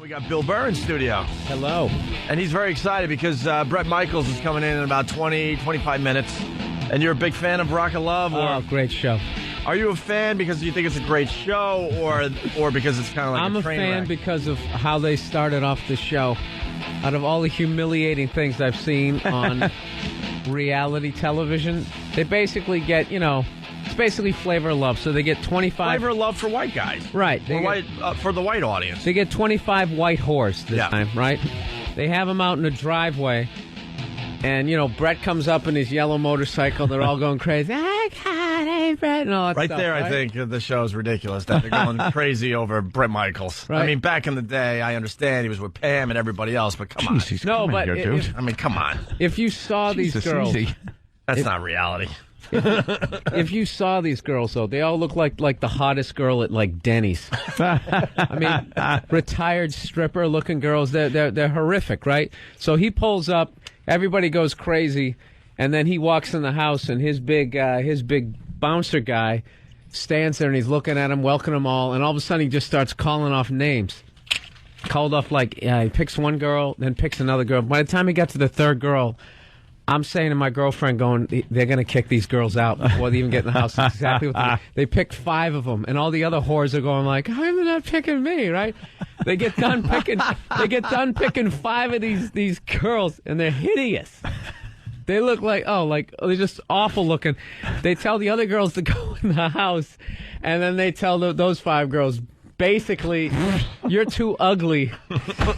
We got Bill Burr in studio. Hello. And he's very excited because Bret Michaels is coming in about 20, 25 minutes. And you're a big fan of Rock and Love? Oh, great show. Are you a fan because you think it's a great show or because it's kind of like I'm a train fan wreck? because of how they started off the show. Out of all the humiliating things I've seen on reality television, they basically get, it's basically Flavor of Love. So they get 25... Flavor of Love for white guys. Right. For the white audience. They get 25 white whores this time, right? They have them out in the driveway. And, Brett comes up in his yellow motorcycle. They're all going crazy. I got it, Brett, and all that Right stuff, there, right? I think the show's ridiculous that they're going crazy over Bret Michaels. Right. I mean, back in the day, I understand he was with Pam and everybody else, but come on. No, but I mean, come on. if you saw these girls... That's not reality. If you saw these girls, though, they all look like the hottest girl at, Denny's. I mean, retired stripper-looking girls. They're horrific, right? So he pulls up, everybody goes crazy, and then he walks in the house, and his big bouncer guy stands there, and he's looking at him, welcoming them all, and all of a sudden he just starts calling off names. Called off, he picks one girl, then picks another girl. By the time he got to the third girl, I'm saying to my girlfriend, they're going to kick these girls out before they even get in the house. That's exactly what they picked 5 of them, and all the other whores are going like, "How are they not picking me?" Right? They get done picking 5 of these girls, and they're hideous. They look they're just awful looking. They tell the other girls to go in the house, and then they tell those 5 girls, basically, you're too ugly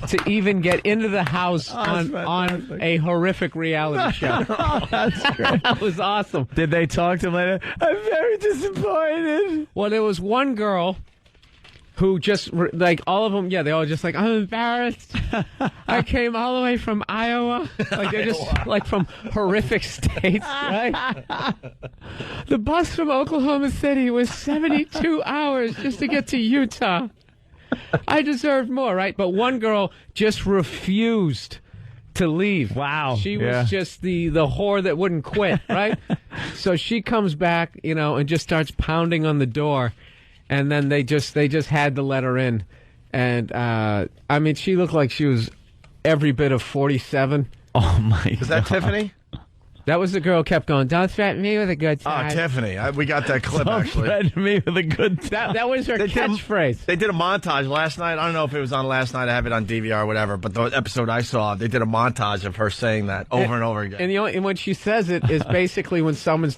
to even get into the house on a horrific reality show. That's great. That was awesome. Did they talk to him later? I'm very disappointed. Well, there was one girl who just, all of them, they all just I'm embarrassed. I came all the way from Iowa. They're just, from horrific states, right? The bus from Oklahoma City was 72 hours just to get to Utah. I deserved more, right? But one girl just refused to leave. Wow. She was just the whore that wouldn't quit, right? So she comes back, and just starts pounding on the door. And then they just had to let her in. And, she looked like she was every bit of 47. Oh, my God. Is that Tiffany? That was the girl who kept going, "Don't threaten me with a good time." Oh, Tiffany. We got that clip, Don't actually. threaten me with a good time. That was her catchphrase. They did a montage last night. I don't know if it was on last night. I have it on DVR or whatever. But the episode I saw, they did a montage of her saying that over and over again. And when she says it is basically when someone's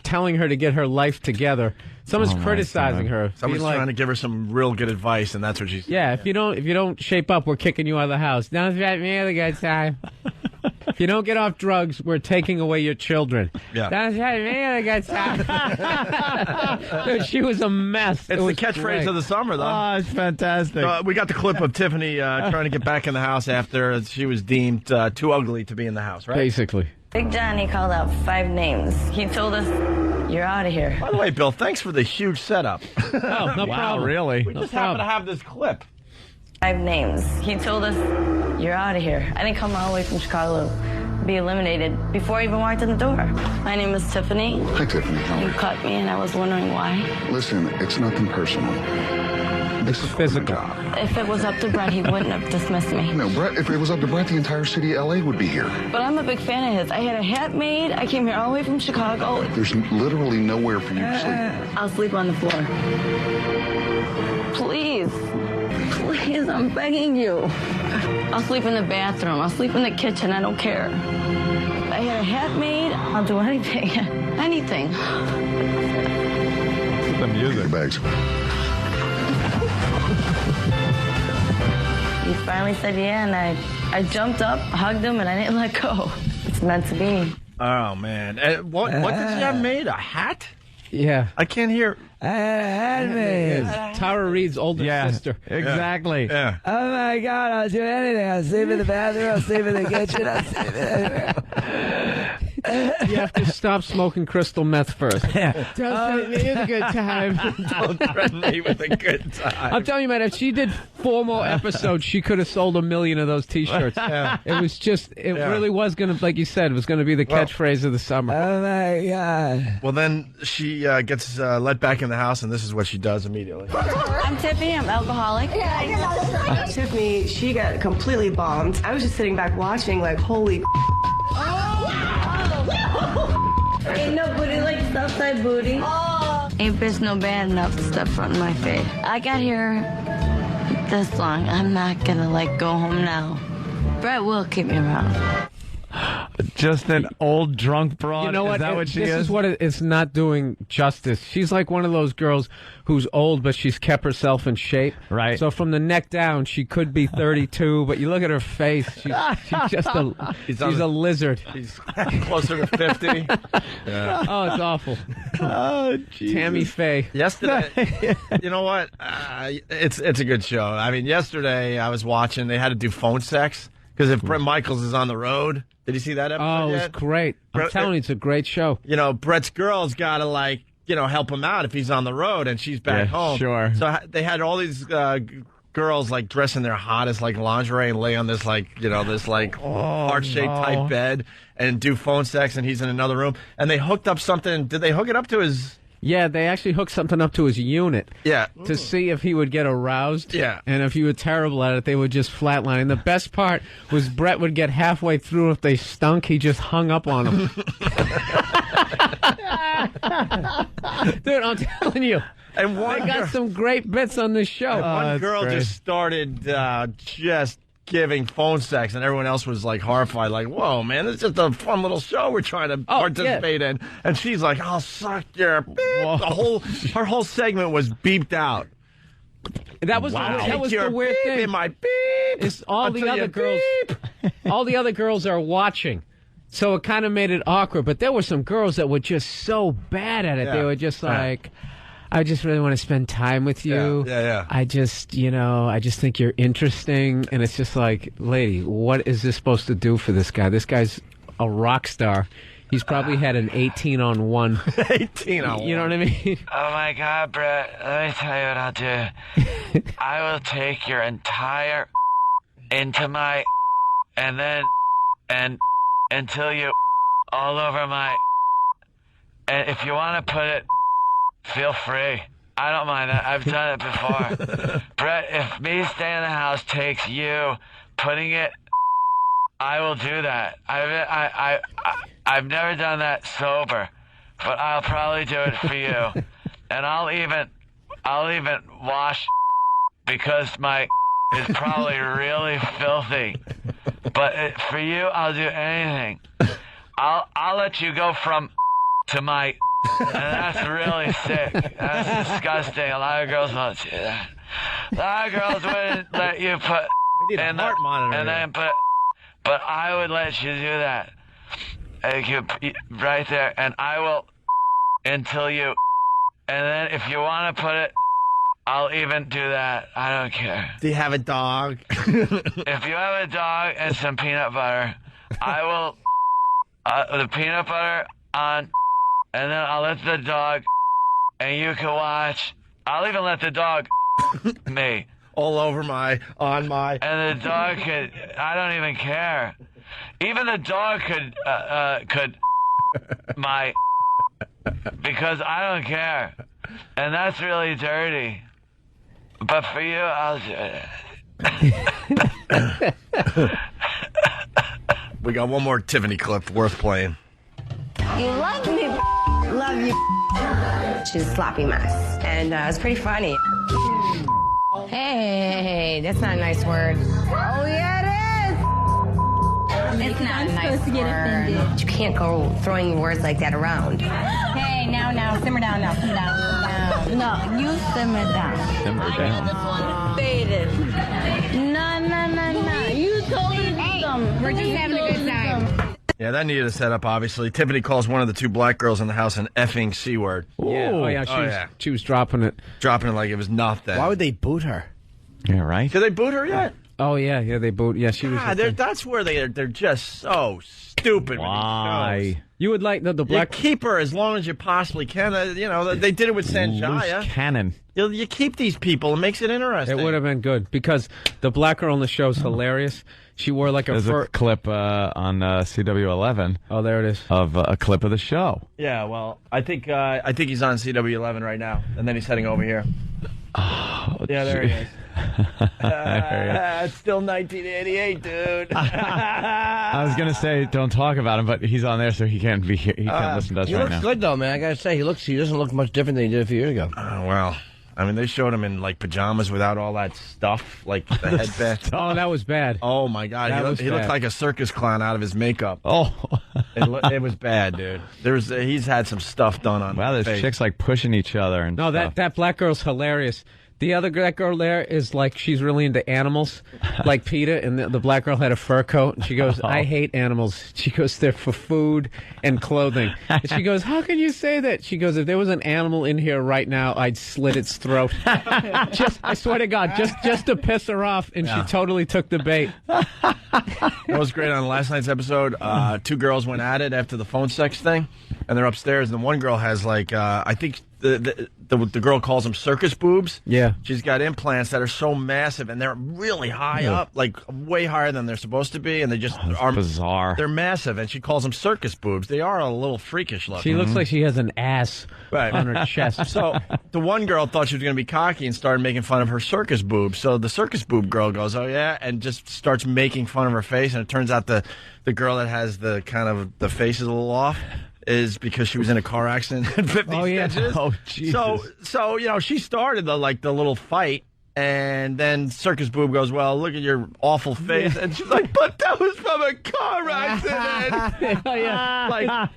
telling her to get her life together. Someone's criticizing her. Someone's trying to give her some real good advice, and that's what she's saying. Yeah, if you don't shape up, we're kicking you out of the house. Don't threaten me with a good time. If you don't get off drugs, we're taking away your children. Yeah. Don't threaten me with a good time. Dude, she was a mess. It's the catchphrase of the summer, though. Oh, it's fantastic. We got the clip of Tiffany trying to get back in the house after she was deemed too ugly to be in the house, right? Basically. Big Johnny called out 5 names. He told us, "You're out of here." By the way, Bill, thanks for the huge setup. Oh, no problem. Really? We just happen to have this clip. 5 names. He told us, "You're out of here." I didn't come all the way from Chicago to be eliminated before I even walked in the door. My name is Tiffany. Hi, Tiffany. How You are caught me, and I was wondering why. you? Listen, it's nothing personal. This is physical. If it was up to Brett, he wouldn't have dismissed me. No, Brett, if it was up to Brett, the entire city of LA would be here. But I'm a big fan of his. I had a hat made. I came here all the way from Chicago. There's literally nowhere for you to sleep. I'll sleep on the floor. Please. Please, I'm begging you. I'll sleep in the bathroom. I'll sleep in the kitchen. I don't care. I had a hat made. I'll do anything. Anything. The music. Your bags. He finally said yeah, and I jumped up, hugged him, and I didn't let go. It's meant to be. Oh, man. What did you have made? A hat? Yeah. I can't hear. Tara Reid's older sister. Exactly. Yeah. Oh my God, I'll do anything. I'll sleep in the bathroom, I'll sleep in the kitchen, I'll sleep in You have to stop smoking crystal meth first. Don't threaten me with a good time. Don't threaten me with a good time. I'm telling you, man, if she did 4 more episodes, she could have sold 1 million of those T-shirts. It was just, it really was going to, like you said, it was going to be the catchphrase of the summer. Oh my God. Well, then she gets let back in the house, and this is what she does immediately. I'm Tiffany. I'm alcoholic. Tiffany, she got completely bombed. I was just sitting back watching, like, holy. Ain't no booty like Southside booty. Ain't bitch no bad enough to step front in my face. I got here this long. I'm not gonna go home now. Brett will keep me around. Just an old drunk broad. You know what? Is that what she this is? is what it's not doing justice. She's like one of those girls who's old, but she's kept herself in shape. Right. So from the neck down, she could be 32, but you look at her face, she's just a lizard. He's closer to 50. Yeah. Oh, it's awful. Oh, Jesus. Tammy Faye. Yesterday, you know what? It's a good show. I mean, yesterday I was watching. They had to do phone sex because if Brett Michaels is on the road, did you see that episode? Oh, it was yet? great. I'm telling you, it's a great show. You know, Brett's girl's got to help him out if he's on the road and she's back home. Sure. So they had all these girls dress in their hottest lingerie and lay on this heart-shaped type bed and do phone sex, and he's in another room. And they hooked up something. Did they hook it up to his? Yeah, they actually hooked something up to his unit. Yeah. To see if he would get aroused. Yeah. And if he was terrible at it, they would just flatline. And the best part was Brett would get halfway through. If they stunk, he just hung up on them. Dude, I'm telling you. And I got some great bits on this show. One girl just started just giving phone sex, and everyone else was horrified, whoa, man, this is just a fun little show we're trying to participate in. And she's like, I'll suck your beep. Her whole segment was beeped out. That was the weird thing. In my beep. It's all the other girls. All the other girls are watching. So it kind of made it awkward. But there were some girls that were just so bad at it. Yeah. They were just like, I just really want to spend time with you. Yeah. I just think you're interesting. And it's just like, lady, what is this supposed to do for this guy? This guy's a rock star. He's probably had an 18-on-1. 18-on-1. You know what I mean? Oh my God, Brett, let me tell you what I'll do. I will take your entire into my, and until you all over my, and if you want to put it, feel free. I don't mind that. I've done it before. Brett, if me staying in the house takes you putting it, I will do that. I've never done that sober, but I'll probably do it for you. And I'll even wash because my is probably really filthy. But for you, I'll do anything. I'll let you go from to my, and that's really sick. That's disgusting. A lot of girls won't do that. A lot of girls wouldn't let you put We need a heart monitor. and then put, but I would let you do that. Right there, and I will until you, and then if you want to put it, I'll even do that. I don't care. Do you have a dog? If you have a dog and some peanut butter, I will the peanut butter on, and then I'll let the dog, and you can watch. I'll even let the dog me. All over on my. And the dog could, I don't even care. Even the dog could because I don't care. And that's really dirty. But for you, I'll do it. We got one more Tiffany clip worth playing. You love me, love you. She's a sloppy mess, and it's pretty funny. Hey, that's not a nice word. Oh yeah, it is. It's not a nice word. You can't go throwing words like that around. Hey, now, simmer down now, simmer down. No, you simmer down. Simmer down. Faded. No. You totally We're just having a good time. Yeah, that needed a setup, obviously. Tiffany calls one of the two black girls in the house an effing C word. Yeah. Oh, yeah. She was dropping it. Dropping it like it was nothing. Why would they boot her? Yeah, right. Did they boot her yet? Oh, yeah, they booed. Yeah, she was. That's where they're just so stupid. Why? You would like the black. You keep her as long as you possibly can. They did it with Sanjaya. Loose cannon. You keep these people. It makes it interesting. It would have been good because the black girl on the show is hilarious. She wore like There's a clip on CW11. Oh, there it is. Of a clip of the show. Yeah, well, I think he's on CW11 right now, and then he's heading over here. Oh, yeah, there he is. It's still 1988, dude. I was gonna say don't talk about him, but he's on there, so he can't be here. He can't listen to us right now. He looks good though, man. I gotta say, he doesn't look much different than he did a few years ago. Oh well. I mean, they showed him in, like, pajamas without all that stuff, like the headband. Oh, that was bad. Oh, my God. He looked like a circus clown out of his makeup. Oh. It was bad, dude. He's had some stuff done on Wow, there's chicks, like, pushing each other and stuff. that black girl's hilarious. That girl there is like, she's really into animals, like PETA, and the black girl had a fur coat, and she goes, I hate animals. She goes, they're for food and clothing. And she goes, how can you say that? She goes, if there was an animal in here right now, I'd slit its throat. I swear to God, just to piss her off, and she totally took the bait. That was great on last night's episode. Two girls went at it after the phone sex thing, and they're upstairs, and one girl has, like, I think the girl calls them circus boobs. Yeah. She's got implants that are so massive, and they're really high up, like way higher than they're supposed to be, and they just are bizarre. They're massive, and she calls them circus boobs. They are a little freakish looking. She looks like she has an ass on her chest. So the one girl thought she was going to be cocky and started making fun of her circus boobs. So the circus boob girl goes, oh yeah, and just starts making fun of her face, and it turns out the girl that has the kind of the face is a little off is because she was in a car accident at 50 stitches. Oh, Jesus. So she started the little fight, and then Circus Boob goes, well, look at your awful face. And she's like, but that was from a car accident.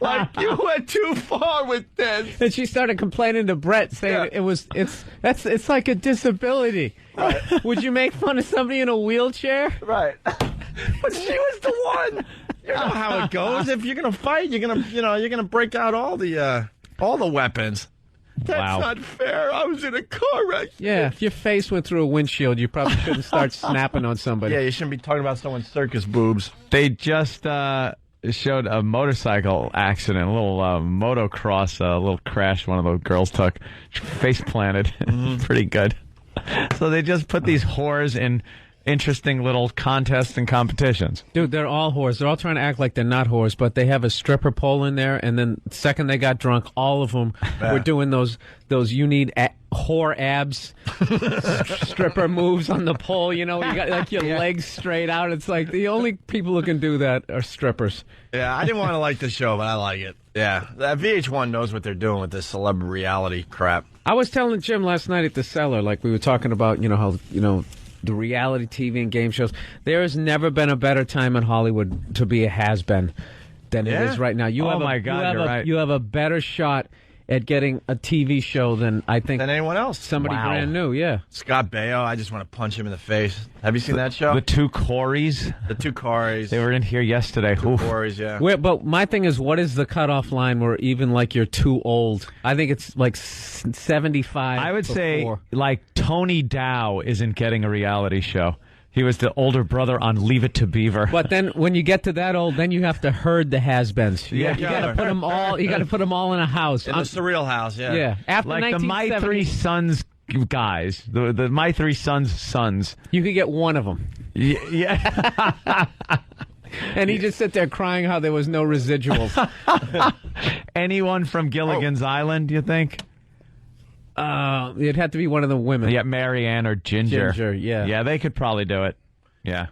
Like you went too far with this. And she started complaining to Brett, saying it's like a disability. Right. Would you make fun of somebody in a wheelchair? Right. But she was the one. You know how it goes. If you're gonna fight, you're gonna break out all the weapons. That's not fair. I was in a car wreck. Yeah, if your face went through a windshield, you probably shouldn't start snapping on somebody. Yeah, you shouldn't be talking about someone's circus boobs. They just showed a motorcycle accident, a little motocross, a little crash one of those girls took. Face planted. Pretty good. So they just put these whores in interesting little contests and competitions. Dude, they're all whores. They're all trying to act like they're not whores, but they have a stripper pole in there, and then the second they got drunk, all of them were doing those you need whore abs stripper moves on the pole. You know, you got like your legs straight out. It's like the only people who can do that are strippers. Yeah, I didn't want to like the show, but I like it. Yeah, VH1 knows what they're doing with this celebrity reality crap. I was telling Jim last night at the Cellar, like we were talking about, how, the reality TV and game shows. There has never been a better time in Hollywood to be a has-been than it is right now. You have right. You have a better shot at getting a TV show than anyone else. Somebody brand new, yeah. Scott Baio, I just want to punch him in the face. Have you seen that show? The two Coreys? The two Coreys. They were in here yesterday. Two Coreys, yeah. But my thing is, what is the cutoff line where even like you're too old? I think it's like 75. I would say like Tony Dow isn't getting a reality show. He was the older brother on Leave It to Beaver. But then, when you get to that old, then you have to herd the has-beens. You got to put them all. You got to put them all in a house. In the surreal house, yeah. Yeah. After like the My Three Sons guys, the My Three Sons sons. You could get one of them. Yeah. And he just sit there crying how there was no residuals. Anyone from Gilligan's Island? Do you think? It'd have to be one of the women. Yeah, Mary Ann or Ginger. Ginger, yeah. Yeah, they could probably do it. Yeah.